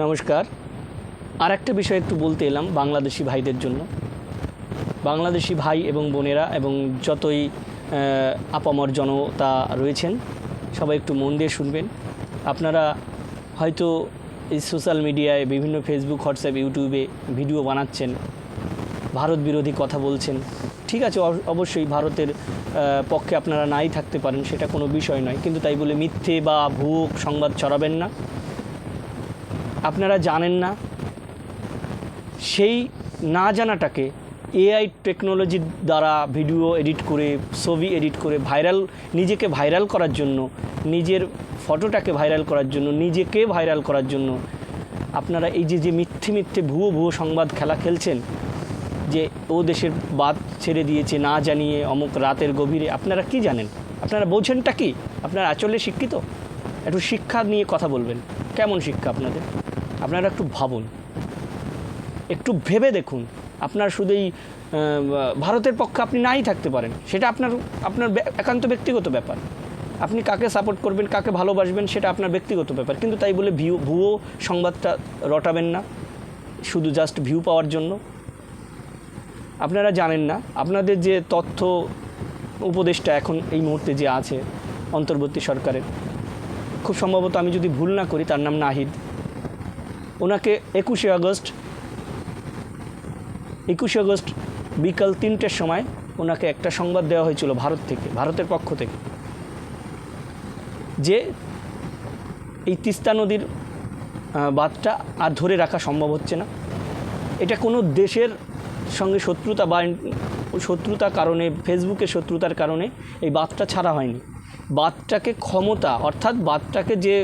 নমস্কার। আর একটা বিষয় একটু বলতে এলাম বাংলাদেশি ভাইদের জন্য। বাংলাদেশি ভাই এবং বোনেরা এবং যতই আপামর জনতা রয়েছেন সবাই একটু মন দিয়ে শুনবেন। আপনারা হয়তো এই সোশ্যাল মিডিয়ায় বিভিন্ন ফেসবুক, হোয়াটসঅ্যাপ, ইউটিউবে ভিডিও বানাচ্ছেন, ভারত বিরোধী কথা বলছেন। ঠিক আছে, অবশ্যই ভারতের পক্ষে আপনারা নাই থাকতে পারেন, সেটা কোনো বিষয় নয়, কিন্তু তাই বলে মিথ্যে বা ভুয়ো সংবাদ ছড়াবেন না। আপনারা জানেন না, সেই না জানাটাকে এআই টেকনোলজির দ্বারা ভিডিও এডিট করে, ছবি এডিট করে নিজেকে ভাইরাল করার জন্য, নিজের ফটোটাকে ভাইরাল করার জন্য, নিজেকে ভাইরাল করার জন্য আপনারা এই যে মিথ্যে ভুয়ো সংবাদ খেলা খেলছেন, যে ও দেশের বাদ ছেড়ে দিয়েছে না জানিয়ে অমুক রাতের গভীরে। আপনারা কি জানেন? আপনারা বোঝেনটা কি? আপনারা আসলে শিক্ষিত? একটু শিক্ষা নিয়ে কথা বলবেন। কেমন শিক্ষা আপনাদের? আপনারা একটু ভাবুন, একটু ভেবে দেখুন। আপনার শুধু এই ভারতের পক্ষে আপনি নাই থাকতে পারেন, সেটা আপনার একান্ত ব্যক্তিগত ব্যাপার। আপনি কাকে সাপোর্ট করবেন, কাকে ভালোবাসবেন, সেটা আপনার ব্যক্তিগত ব্যাপার। কিন্তু তাই বলে ভুয়ো সংবাদটা রটাবেন না শুধু জাস্ট ভিউ পাওয়ার জন্য। আপনারা জানেন না, আপনাদের যে তথ্য উপদেষ্টা এখন এই মুহূর্তে যে আছে অন্তর্বর্তী সরকারের, খুব সম্ভবত আমি যদি ভুল না করি তার নাম নাহিদ। ওনাকে 21শে আগস্ট বিকাল 3টের সময় ওনাকে একটা সংবাদ দেওয়া হয়েছিল ভারতের পক্ষ থেকে, যে এই তিস্তা নদীর বাঁধটা আর ধরে রাখা সম্ভব হচ্ছে না। এটা কোনো দেশের সঙ্গে শত্রুতার কারণে, ফেসবুকের শত্রুতার কারণে এই বাঁধটা ছাড়া হয়নি। বাঁধটাকে ক্ষমতা, অর্থাৎ বাঁধটাকে যে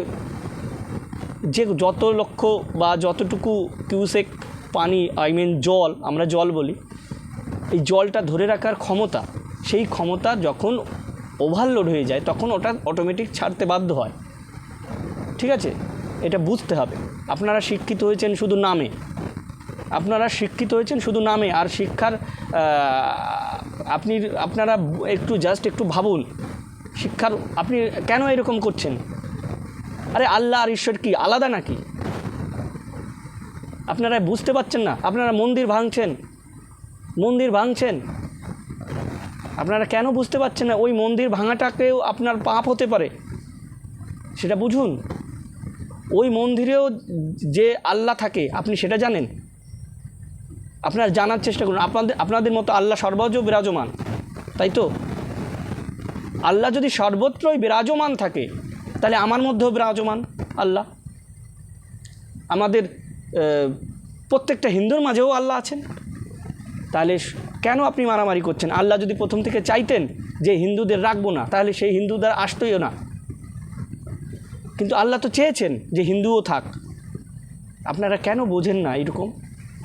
যত লক্ষ বা যতটুকু কিউসেক পানি, জল, আমরা জল বলি, এই জলটা ধরে রাখার ক্ষমতা, সেই ক্ষমতা যখন ওভারলোড হয়ে যায় তখন ওটা অটোমেটিক ছাড়তে বাধ্য হয়। ঠিক আছে, এটা বুঝতে হবে। আপনারা শিক্ষিত হয়েছেন শুধু নামে, আর শিক্ষার আপনারা একটু ভাবুন, শিক্ষার আপনি কেন এরকম করছেন? আরে আল্লাহ আর ঈশ্বর কি আলাদা নাকি? আপনারা বুঝতে পারছেন না? আপনারা মন্দির ভাঙছেন। আপনারা কেন বুঝতে পারছেন না? ওই মন্দির ভাঙাটাকেও আপনার পাপ হতে পারে, সেটা বুঝুন। ওই মন্দিরেও যে আল্লাহ থাকে আপনি সেটা জানেন? আপনারা জানার চেষ্টা করুন। আপনাদের মতো আল্লাহ সর্বত্র বিরাজমান, তাই তো? আল্লাহ যদি সর্বত্রই বিরাজমান থাকে, তাহলে আমার মধ্যেও বিরাজমান আল্লাহ। আমাদের প্রত্যেকটা হিন্দুর মাঝেও আল্লাহ আছেন। তাহলে কেন আপনি মারামারি করছেন? আল্লাহ যদি প্রথম থেকে চাইতেন যে হিন্দুদের রাখবো না, তাহলে সেই হিন্দুদের আসতোইও না। কিন্তু আল্লাহ তো চেয়েছেন যে হিন্দুও থাক। আপনারা কেন বোঝেন না? এরকম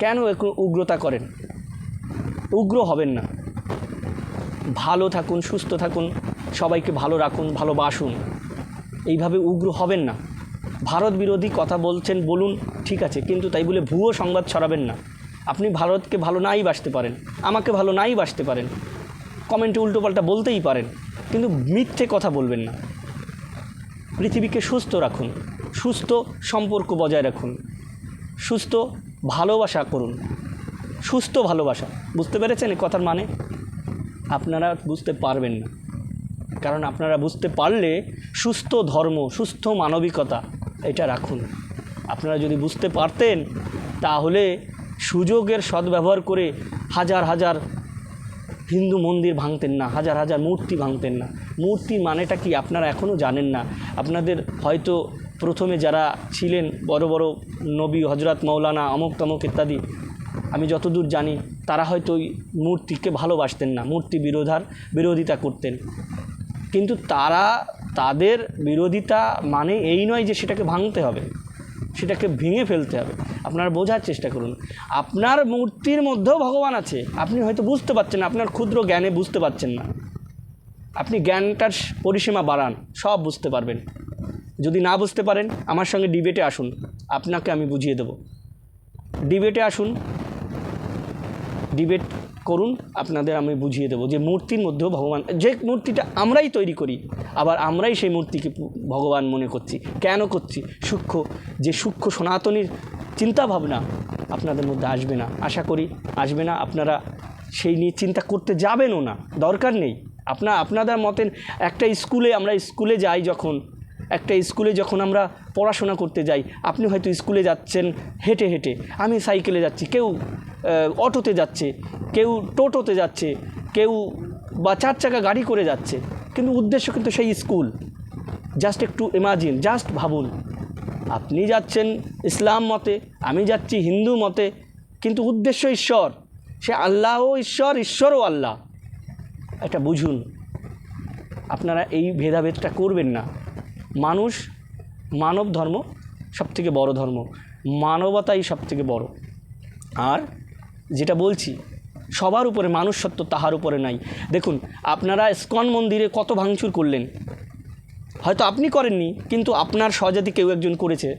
কেন উগ্রতা করেন? উগ্র হবেন না। ভালো থাকুন, সুস্থ থাকুন, সবাইকে ভালো রাখুন, ভালোবাসুন। এইভাবে উগ্র হবেন না। ভারত বিরোধী কথা বলছেন, বলুন, ঠিক আছে, কিন্তু তাই বলে ভুয়ো সংবাদ ছড়াবেন না। আপনি ভারতকে ভালো নাই বাসতে পারেন, আমাকে ভালো নাই বাসতে পারেন, কমেন্টে উল্টোপাল্টা বলতেই পারেন, কিন্তু মিথ্যে কথা বলবেন না। পৃথিবীকে সুস্থ রাখুন, সুস্থ সম্পর্ক বজায় রাখুন, সুস্থ ভালোবাসা করুন, সুস্থ ভালোবাসা। বুঝতে পেরেছেন এই কথার মানে? আপনারা বুঝতে পারবেন না, কারণ আপনারা বুঝতে পারলে সুস্থ ধর্ম, সুস্থ মানবিকতা এটা রাখুন। আপনারা যদি বুঝতে পারতেন, তাহলে সুযোগের সদ্ব্যবহার করে হাজার হিন্দু মন্দির ভাঙতেন না, হাজার মূর্তি ভাঙতেন না। মূর্তির মানেটা কি আপনারা এখনও জানেন না। আপনাদের হয়তো প্রথমে যারা ছিলেন বড় বড় নবী, হজরত মৌলানা, অমুক তমুক ইত্যাদি, আমি যতদূর জানি তারা হয়তো ওই মূর্তিকে ভালোবাসতেন না, মূর্তি বিরোধিতা করতেন। কিন্তু তাদের বিরোধিতা মানে এই নয় যে সেটাকে ভাঙতে হবে, সেটাকে ভেঙে ফেলতে হবে। আপনারা বোঝার চেষ্টা করুন, আপনার মূর্তির মধ্যেও ভগবান আছে। আপনি হয়তো বুঝতে পারছেন না, আপনার ক্ষুদ্র জ্ঞানে বুঝতে পারছেন না। আপনি জ্ঞানটার পরিসীমা বাড়ান, সব বুঝতে পারবেন। যদি না বুঝতে পারেন, আমার সঙ্গে ডিবেটে আসুন, আপনাকে আমি বুঝিয়ে দেব। ডিবেটে আসুন, ডিবেট করুন, আপনাদের আমি বুঝিয়ে দেবো যে মূর্তির মধ্যেও ভগবান, যে মূর্তিটা আমরাই তৈরি করি, আবার আমরাই সেই মূর্তিকে ভগবান মনে করছি। কেন করছি? সূক্ষ্ম সনাতনীর চিন্তাভাবনা আপনাদের মধ্যে আসবে না, আশা করি আসবে না। আপনারা সেই নিয়ে চিন্তা করতে যাবেনও না, দরকার নেই। আপনাদের মতেন আমরা স্কুলে যাই, যখন আমরা পড়াশোনা করতে যাই, আপনি হয়তো স্কুলে যাচ্ছেন হেঁটে হেঁটে, আমি সাইকেলে যাচ্ছি, কেউ অটোতে যাচ্ছে, কেউ টোটোতে যাচ্ছে, কেউ বা 4 চাকা গাড়ি করে যাচ্ছে, কিন্তু উদ্দেশ্য কিন্তু সেই স্কুল। জাস্ট একটু ইমাজিন, জাস্ট ভাবুন, আপনি যাচ্ছেন ইসলাম মতে, আমি যাচ্ছি হিন্দু মতে, কিন্তু উদ্দেশ্য ঈশ্বর। সে আল্লাহও ঈশ্বর, ঈশ্বরও আল্লাহ। এটা বুঝুন। আপনারা এই ভেদাভেদটা করবেন না। মানব ধর্ম সবথেকে বড় ধর্ম, মানবতাই সবথেকে বড়। আর যেটা বলছি, সবার উপরে মানুষ সত্য, তাহার উপরে নাই। দেখুন, আপনারা ইস্কন মন্দিরে কত ভাঙচুর করলেন, হয়তো আপনি করেননি, কিন্তু আপনার স্বজাতি কেউ একজন করেছে।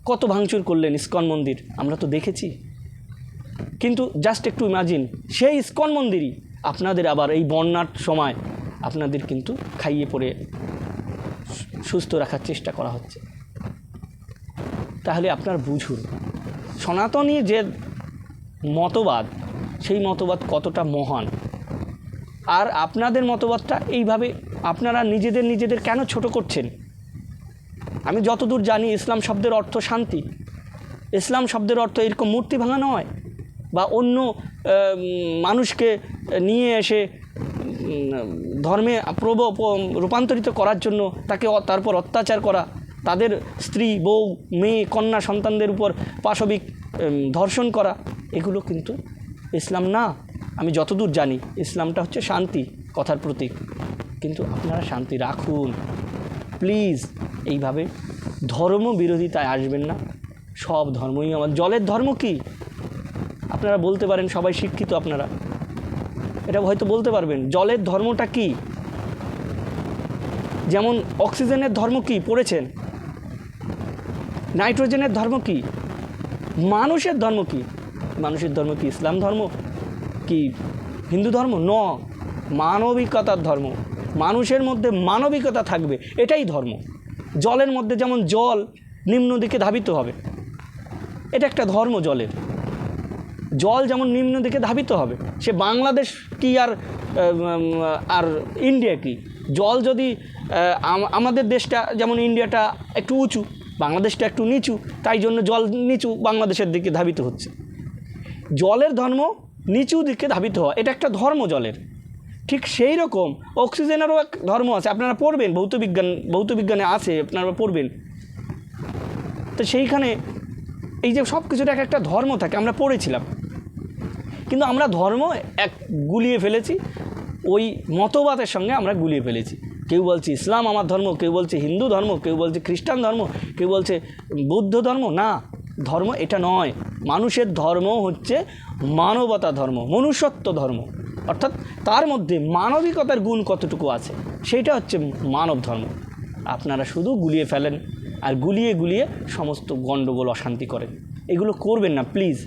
কত ভাঙচুর করলেন ইস্কন মন্দির, আমরা তো দেখেছি। কিন্তু জাস্ট একটু ইমাজিন, সেই ইস্কন মন্দিরই আপনাদের আবার এই বন্যার সময় আপনাদের কিন্তু খাইয়ে পড়ে সুস্থ রাখার চেষ্টা করা হচ্ছে। তাহলে আপনার বুঝুন, সনাতনী যে মতবাদ, সেই মতবাদ কতটা মহান। আর আপনাদের মতবাদটা এইভাবে আপনারা নিজেদের কেন ছোট করছেন? আমি যতদূর জানি, ইসলাম শব্দের অর্থ শান্তি। ইসলাম শব্দের অর্থ এরকম মূর্তি ভাঙা নয়, বা অন্য মানুষকে নিয়ে এসে ধর্মে রূপান্তরিত করার জন্য তারপর অত্যাচার করা, তাদের স্ত্রী, বউ, মেয়ে, কন্যা, সন্তানদের উপর পাশবিক ধর্ষণ করা, এগুলো কিন্তু ইসলাম না। আমি যতদূর জানি, ইসলামটা হচ্ছে শান্তি, কথার প্রতীক। কিন্তু আপনারা শান্তি রাখুন প্লিজ। এইভাবে ধর্ম বিরোধিতায় আসবেন না। সব ধর্মই আমার। জলের ধর্ম কি আপনারা বলতে পারেন, সবাই শিক্ষিত, আপনারা এটা হয়তো বলতে পারবেন। জলের ধর্মটা কি? যেমন অক্সিজেনের ধর্ম কি পড়েছেন, নাইট্রোজেনের ধর্ম কি, মানুষের ধর্ম কি? মানুষের ধর্ম কি ইসলাম ধর্ম, কি হিন্দু ধর্ম? ন, মানবিকতার ধর্ম। মানুষের মধ্যে মানবিকতা থাকবে, এটাই ধর্ম। জলের মধ্যে যেমন জল নিম্ন দিকে ধাবিত হবে, এটা একটা ধর্ম। জল যেমন নিম্ন দিকে ধাবিত হবে। সে বাংলাদেশ কি আর ইন্ডিয়া কি? জল যদি আমাদের দেশটা যেমন ইন্ডিয়াটা একটু উঁচু, বাংলাদেশটা একটু নিচু, তাই জন্য জল নিচু বাংলাদেশের দিকে ধাবিত হচ্ছে। জলের ধর্ম নিচু দিকে ধাবিত হওয়া, এটা একটা ধর্ম জলের। ঠিক সেই রকম অক্সিজেনেরও এক ধর্ম আছে, আপনারা পড়বেন, ভৌতবিজ্ঞানে আছে, আপনারা পড়বেন। তো সেইখানে এই যে সব কিছুর একটা ধর্ম থাকে, আমরা পড়েছিলাম। কিন্তু আমরা ধর্ম গুলিয়ে ফেলেছি, ওই মতবাদের সঙ্গে আমরা গুলিয়ে ফেলেছি। কেউ বলছে ইসলাম আমার ধর্ম, কেউ বলছে হিন্দু ধর্ম, কেউ বলছে খ্রিস্টান ধর্ম, কেউ বলছে বৌদ্ধ ধর্ম। না, ধর্ম এটা নয়। মানুষের ধর্ম হচ্ছে মানবতা ধর্ম, মনুষ্যত্ব ধর্ম। অর্থাৎ তার মধ্যে মানবিকতার গুণ কতটুকু আছে, সেটা হচ্ছে মানব ধর্ম। আপনারা শুধু গুলিয়ে ফেলেন, আর গুলিয়ে সমস্ত গণ্ডগোল, অশান্তি করেন। এগুলো করবেন না প্লিজ।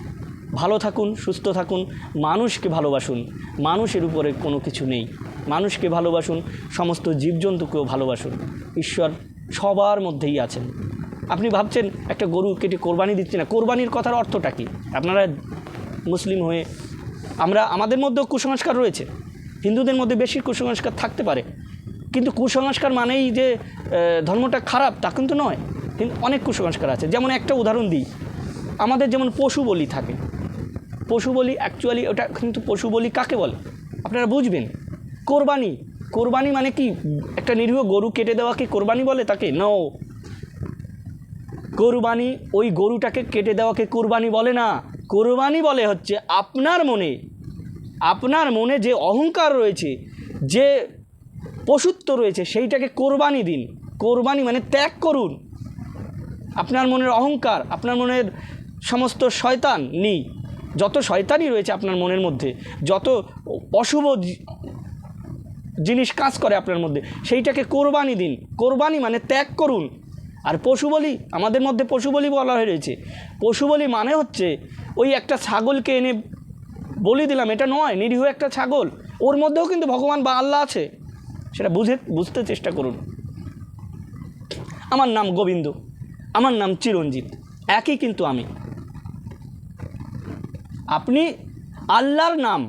ভালো থাকুন, সুস্থ থাকুন, মানুষকে ভালোবাসুন। মানুষের উপরে কোনো কিছু নেই, মানুষকে ভালোবাসুন, সমস্ত জীবজন্তুকেও ভালোবাসুন। ঈশ্বর সবার মধ্যেই আছেন। আপনি ভাবছেন একটা গরু কেটে কোরবানি দিচ্ছে না, কোরবানির কথার অর্থটা কি? আপনারা মুসলিম হয়ে আমাদের মধ্যেও কুসংস্কার রয়েছে, হিন্দুদের মধ্যে বেশি কুসংস্কার থাকতে পারে, কিন্তু কুসংস্কার মানেই যে ধর্মটা খারাপ তা কিন্তু নয়। কিন্তু অনেক কুসংস্কার আছে। যেমন একটা উদাহরণ দিই, আমাদের যেমন পশু বলি থাকে, পশু বলি অ্যাকচুয়ালি ওটা কিন্তু পশু বলি কাকে বলে আপনারা বুঝবেন। কোরবানি মানে কি? একটা নিরীহ গরু কেটে দেওয়াকে কোরবানি বলে তাকে? নো, কোরবানি ওই গরুটাকে কেটে দেওয়াকে কোরবানি বলে না। কোরবানি বলে হচ্ছে আপনার মনে যে অহংকার রয়েছে, যে পশুত্ব রয়েছে, সেইটাকে কোরবানি দিন। কোরবানি মানে ত্যাগ করুন। আপনার মনের অহংকার, আপনার মনের সমস্ত শয়তান যত শয়তানই রয়েছে আপনার মনের মধ্যে, যত অশুভ জিনিস কাজ করে আপনার মধ্যে, সেইটাকে কোরবানি দিন। কোরবানি মানে ত্যাগ করুন। আর পশু বলি, আমাদের মধ্যে পশু বলি বলা হয়েছে। পশু বলি মানে হচ্ছে ওই একটা ছাগলকে এনে বলি দিলাম, এটা নয়, নিরীহ একটা ছাগল, ওর মধ্যেও কিন্তু ভগবান বা আল্লাহ আছে, সেটা বুঝতে চেষ্টা করুন। আমার নাম গোবিন্দ, আমার নাম চিরঞ্জিত, একই কিন্তু আমি। আপনি আল্লাহর নাম,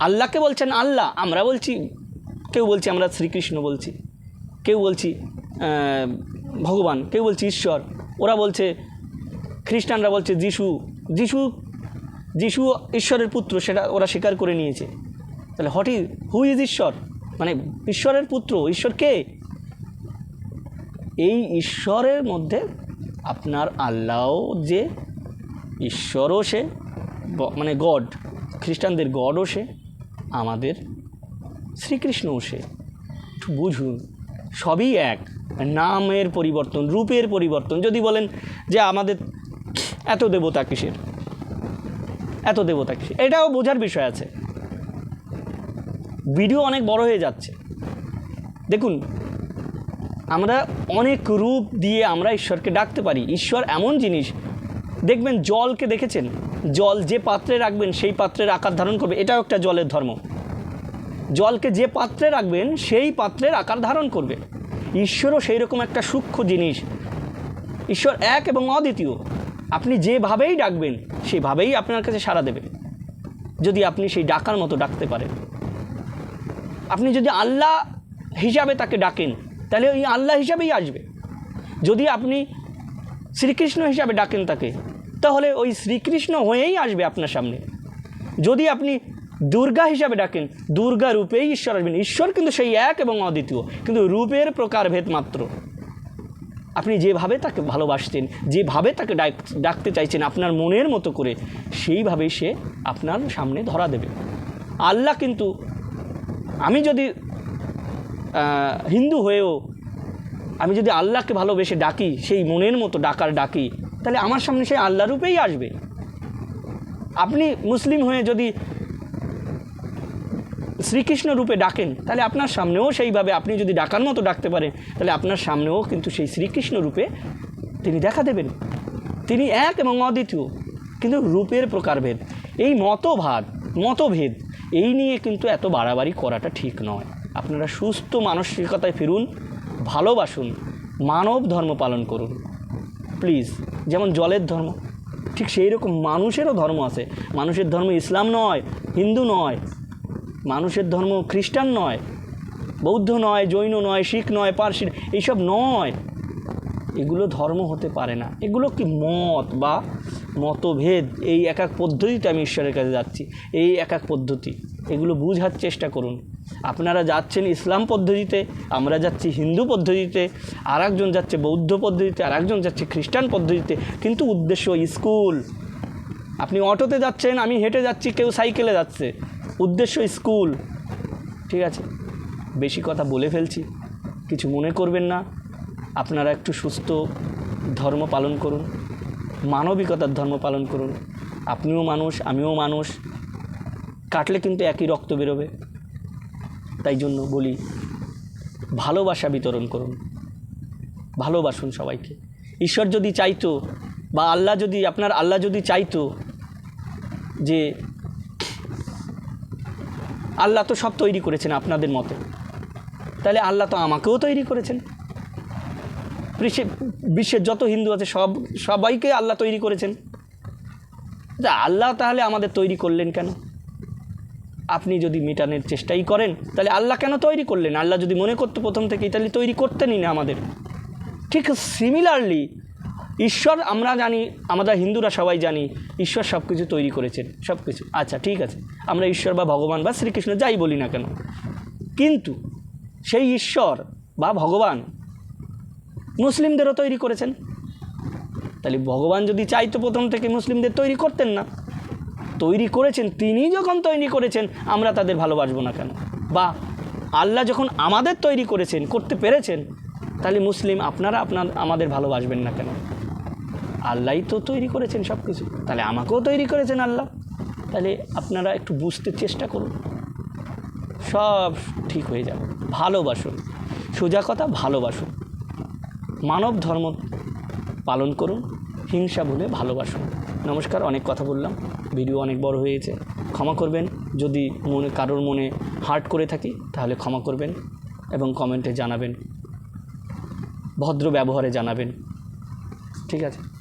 আল্লাহকে বলছেন আল্লাহ, আমরা বলছি, কেউ বলছি আমরা শ্রীকৃষ্ণ বলছি, কেউ বলছি ভগবান, কেউ বলছি ঈশ্বর, ওরা বলছে, খ্রিস্টানরা বলছে যিশু যিশু যিশু ঈশ্বরের পুত্র, সেটা ওরা স্বীকার করে নিয়েছে। তাহলে হু ইজ ঈশ্বর, মানে ঈশ্বরের পুত্র, ঈশ্বর কে? এই ঈশ্বরের মধ্যে আপনার আল্লাহও যে ঈশ্বরও সে, মানে গড, খ্রিস্টানদের গডও সে, আমাদের শ্রীকৃষ্ণও সে। একটু বুঝুন, সবই এক, নামের পরিবর্তন, রূপের পরিবর্তন। যদি বলেন যে আমাদের এত দেবতা কিসের, এত দেবতা কিসের, এটাও বোঝার বিষয় আছে। ভিডিও অনেক বড় হয়ে যাচ্ছে। দেখুন, আমরা অনেক রূপ দিয়ে আমরা ঈশ্বরকে ডাকতে পারি। ঈশ্বর এমন জিনিস, দেখবেন জলকে দেখেছেন, জল যে পাত্রে রাখবেন সেই পাত্রের আকার ধারণ করবে, এটাও একটা জলের ধর্ম। জলকে যে পাত্রে রাখবেন সেই পাত্রের আকার ধারণ করবে। ঈশ্বরও সেই রকম একটা সূক্ষ্ম জিনিস। ঈশ্বর এক এবং অদ্বিতীয়, আপনি যেভাবেই ডাকবেন সেভাবেই আপনার কাছে সাড়া দেবে, যদি আপনি সেই ডাকার মতো ডাকতে পারেন। আপনি যদি আল্লাহ হিসাবে তাকে ডাকেন, তাহলে ওই আল্লাহ হিসাবেই আসবে। যদি আপনি শ্রীকৃষ্ণ হিসাবে ডাকেন তাকে, তাহলে ওই শ্রীকৃষ্ণ হয়েই আসবে আপনার সামনে। যদি আপনি দুর্গা হিসাবে ডাকেন, দুর্গা রূপেই ঈশ্বর আসবেন। ঈশ্বর কিন্তু সেই এক এবং অদ্বিতীয়, কিন্তু রূপের প্রকারভেদ মাত্র। আপনি যেভাবে তাকে ভালোবাসছেন, যেভাবে তাকে ডাকতে চাইছেন আপনার মনের মতো করে, সেইভাবেই সে আপনার সামনে ধরা দেবে। আল্লাহ কিন্তু, আমি যদি হিন্দু হয়েও আমি যদি আল্লাহকে ভালোবেসে ডাকি, সেই মনের মতো ডাকি, তাহলে আমার সামনে সেই আল্লাহ রূপেই আসবে। আপনি মুসলিম হয়ে যদি শ্রীকৃষ্ণ রূপে ডাকেন, তাহলে আপনার সামনেও সেইভাবে, আপনি যদি ডাকার মতো ডাকতে পারেন, তাহলে আপনার সামনেও কিন্তু সেই শ্রীকৃষ্ণ রূপে তিনি দেখা দেবেন। তিনি এক এবং অদ্বিতীয়, কিন্তু রূপের প্রকারভেদ, এই মতভেদ এই নিয়ে কিন্তু এত বাড়াবাড়ি করাটা ঠিক নয়। আপনারা সুস্থ মানসিকতায় ফিরুন, ভালোবাসুন, মানব ধর্ম পালন করুন প্লিজ। যেমন জলের ধর্ম, ঠিক সেই রকম মানুষেরও ধর্ম আছে। মানুষের ধর্ম ইসলাম নয়, হিন্দু নয়, মানুষের ধর্ম খ্রিস্টান নয়, বৌদ্ধ নয়, জৈন নয়, শিখ নয়, পারসি, এইসব নয়। এগুলো ধর্ম হতে পারে না। এগুলো কি মত বা মতভেদ, এই এক পদ্ধতিতে আমি ঈশ্বরের কাছে যাচ্ছি, এই এক পদ্ধতি, এগুলো বুঝার চেষ্টা করুন। আপনারা যাচ্ছেন ইসলাম পদ্ধতিতে, আমরা যাচ্ছি হিন্দু পদ্ধতিতে, আর একজন যাচ্ছে বৌদ্ধ পদ্ধতিতে, আর একজন যাচ্ছে খ্রিস্টান পদ্ধতিতে, কিন্তু উদ্দেশ্য স্কুল। আপনি অটোতে যাচ্ছেন, আমি হেঁটে যাচ্ছি, কেউ সাইকেলে যাচ্ছে, উদ্দেশ্য স্কুল। ঠিক আছে, বেশি কথা বলে ফেলছি, কিছু মনে করবেন না। আপনারা একটু সুস্থ ধর্ম পালন করুন, মানবিকতার ধর্ম পালন করুন। আপনিও মানুষ, আমিও মানুষ, কাটলে কিন্তু একই রক্ত বেরোবে। তাই জন্য বলি, ভালোবাসা বিতরণ করুন, ভালোবাসুন সবাইকে। ঈশ্বর যদি চাইতো, বা আল্লাহ যদি, আপনার আল্লাহ যদি চাইতো যে, আল্লাহ তো সব তৈরি করেছেন আপনাদের মতে, তাহলে আল্লাহ তো আমাকেও তৈরি করেছেন। বিশ্বের যত হিন্দু আছে সবাইকে আল্লাহ তৈরি করেছেন। আল্লাহ তাহলে আমাদের তৈরি করলেন কেন? আপনি যদি মেটানোর চেষ্টাই করেন, তাহলে আল্লাহ কেন তৈরি করলেন? আল্লাহ যদি মনে করতো প্রথম থেকেই, তাহলে তৈরি করতেনই না আমাদের। ঠিক সিমিলারলি ঈশ্বর, আমরা জানি, আমরা হিন্দুরা সবাই জানি ঈশ্বর সব কিছু তৈরি করেছেন, সব কিছু। আচ্ছা ঠিক আছে, আমরা ঈশ্বর বা ভগবান বা শ্রীকৃষ্ণ যাই বলি না কেন, কিন্তু সেই ঈশ্বর বা ভগবান মুসলিমদেরও তৈরি করেছেন। তাহলে ভগবান যদি চাইতো প্রথম থেকে, মুসলিমদের তৈরি করতেন না। তৈরি করেছেন, তিনি যখন তৈরি করেছেন, আমরা তাদের ভালোবাসবো না কেন? বা আল্লাহ যখন আমাদের তৈরি করেছেন, করতে পেরেছেন, তাহলে মুসলিম আপনারা আমাদের ভালোবাসবেন না কেন? আল্লাহই তো তৈরি করেছেন সব কিছু, তাহলে আমাকেও তৈরি করেছেন আল্লাহ। তাহলে আপনারা একটু বুঝতে চেষ্টা করুন, সব ঠিক হয়ে যাবে। ভালোবাসুন, সোজা কথা, ভালোবাসুন, মানব ধর্ম পালন করুন, হিংসা ভুলে ভালোবাসুন। নমস্কার, অনেক কথা বললাম, ভিডিও অনেক বড় হয়েছে, ক্ষমা করবেন। যদি কারোর মনে হার্ট করে থাকি তাহলে ক্ষমা করবেন এবং কমেন্টে জানাবেন, ভদ্র ব্যবহারে জানাবেন। ঠিক আছে।